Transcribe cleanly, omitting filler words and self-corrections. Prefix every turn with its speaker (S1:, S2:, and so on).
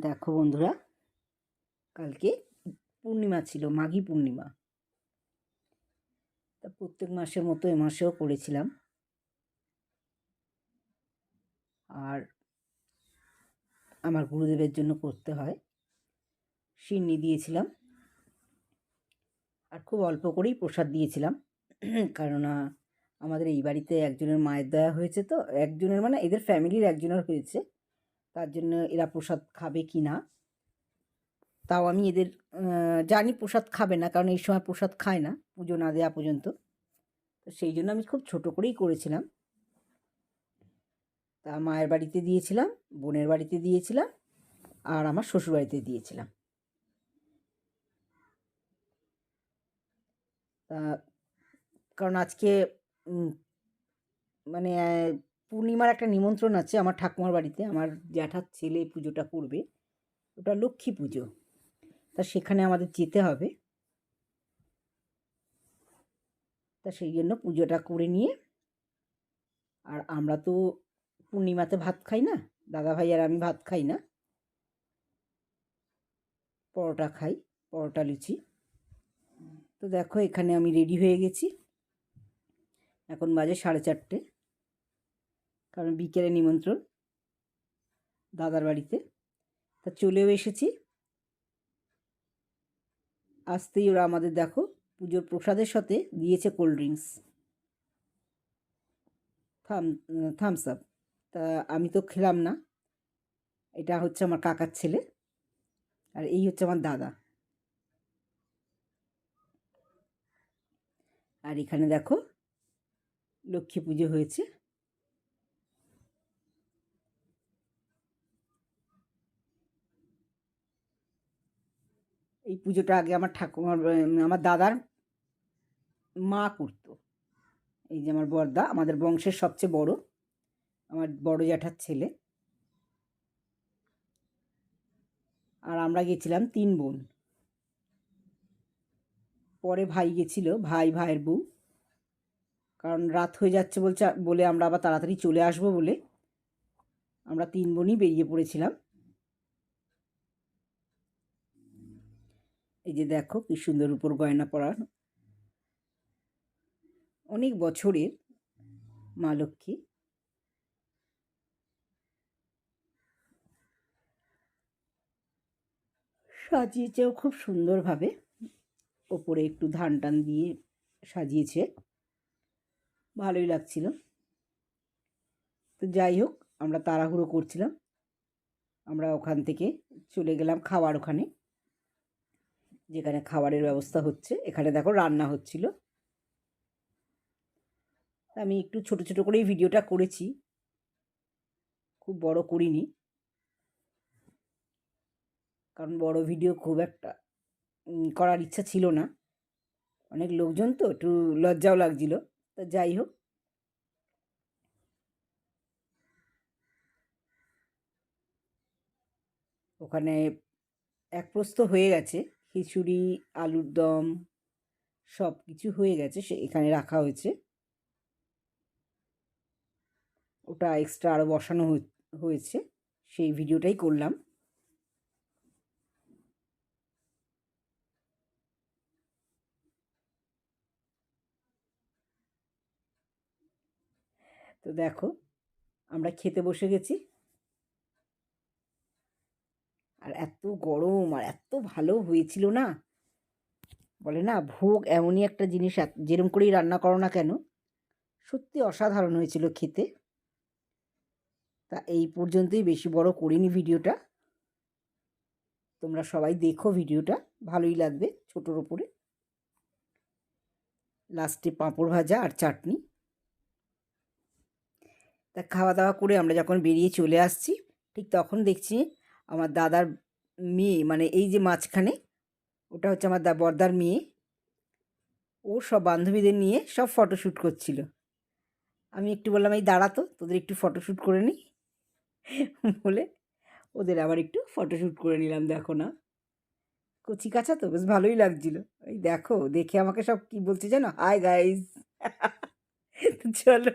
S1: দেখো বন্ধুরা, কালকে পূর্ণিমা ছিল, মাঘী পূর্ণিমা। তা প্রত্যেক মাসের মতো এ মাসেও করেছিলাম। আর আমার গুরুদেবের জন্য করতে হয়। সিন্নি দিয়েছিলাম আর খুব অল্প করেই প্রসাদ দিয়েছিলাম, কেননা আমাদের এই বাড়িতে একজনের মায়ের দয়া হয়েছে, তো একজনের মানে এদের ফ্যামিলির একজনের হয়েছে, তার জন্য এরা প্রসাদ খাবে কি না। তাও আমি এদের জানি প্রসাদ খাবে না, কারণ এই সময় প্রসাদ খায় না পুজো না দেওয়া পর্যন্ত। তো সেই জন্য আমি খুব ছোট করেই করেছিলাম। তা মায়ের বাড়িতে দিয়েছিলাম, বোনের বাড়িতে দিয়েছিলাম, আর আমার শ্বশুর বাড়িতে দিয়েছিলাম। তা কারণ আজকে মানে পূর্ণিমার একটা নিমন্ত্রণ আছে আমার ঠাকুমার বাড়িতে। আমার জ্যাঠার ছেলে পুজোটা করবে, ওটা লক্ষ্মী পুজো। তা সেখানে আমাদের যেতে হবে। তা সেই জন্য পুজোটা করে নিয়ে, আর আমরা তো পূর্ণিমাতে ভাত খাই না, দাদাভাই আর আমি ভাত খাই না, পরোটা খাই, পরোটা লুচি। তো দেখো এখানে আমি রেডি হয়ে গেছি। এখন বাজে 4:30, কারণ বিকেলে নিমন্ত্রণ দাদার বাড়িতে। তা চলেও এসেছি। আসতেই ওরা আমাদের দেখো পুজোর প্রসাদের সাথে দিয়েছে কোল্ড ড্রিঙ্কস, থামস আপ। তা আমি তো খেলাম না। এটা হচ্ছে আমার কাকার ছেলে, আর এই হচ্ছে আমার দাদা। আর এখানে দেখো লক্ষ্মী পুজো হয়েছে। এই পুজোটা আগে আমার ঠাকুমার আমার দাদার মা করতো। এই যে আমার বড়দা, আমাদের বংশের সবচেয়ে বড়, আমার বড় জ্যাঠার ছেলে। আর আমরা গেছিলাম 3 বোন। পরে ভাই গেছিল, ভাইয়ের বউ। কারণ রাত হয়ে যাচ্ছে বলে আমরা আবার তাড়াতাড়ি চলে আসবো বলে আমরা 3 বোনই বেরিয়ে পড়েছিলাম। এই যে দেখো কি সুন্দর উপর গয়না পরা, অনেক বছরের মা লক্ষ্মী। সাজিয়েছেও খুব সুন্দরভাবে, ওপরে একটু ধান টান দিয়ে সাজিয়েছে, ভালোই লাগছিল। তো যাই হোক, আমরা তাড়াহুড়ো করছিলাম। আমরা ওখান থেকে চলে গেলাম খাওয়ার ওখানে, যেখানে খাবারের ব্যবস্থা হচ্ছে। এখানে দেখো রান্না হচ্ছিল। আমি একটু ছোট ছোট করেই ভিডিওটা করেছি, খুব বড় করিনি, কারণ বড় ভিডিও খুব একটা করার ইচ্ছা ছিল না। অনেক লোকজন তো একটু লজ্জাও লাগছিল। তো যাই হোক, ওখানে এক প্রস্ত হয়ে গেছে, খিচুড়ি, আলুর দম সব কিছু হয়ে গেছে, সে এখানে রাখা হয়েছে। ওটা এক্সট্রা আরও বসানো হয়েছে, সেই ভিডিওটাই করলাম। তো দেখো আমরা খেতে বসে গেছি। আর এত গরম আর এত ভালো হয়েছিল না, বলে না ভোগ এমনই একটা জিনিস, যেরম করেই রান্না করো না কেন, সত্যি অসাধারণ হয়েছিল খেতে। তা এই পর্যন্তই, বেশি বড় করিনি ভিডিওটা। তোমরা সবাই দেখো ভিডিওটা, ভালোই লাগবে। ছোটোর ওপরে লাস্টে পাঁপড় ভাজা আর চাটনি। তা খাওয়া দাওয়া করে আমরা যখন বেরিয়ে চলে আসছি, ঠিক তখন দেখছি আমার দাদার মেয়ে, মানে এই যে মাঝখানে, ওটা হচ্ছে আমার বড়দার মেয়ে। ও সব বান্ধবীদের নিয়ে সব ফটোশ্যুট করছিল। আমি একটু বললাম এই দাঁড়াতো, তোদের একটু ফটোশ্যুট করে নিই বলে ওদের আবার একটু ফটোশ্যুট করে নিলাম। দেখো না, কচি কাঁচা তো বেশ ভালোই লাগছিল। এই দেখো দেখে আমাকে সব কি বলছে জানো, হাই গাইস। চলো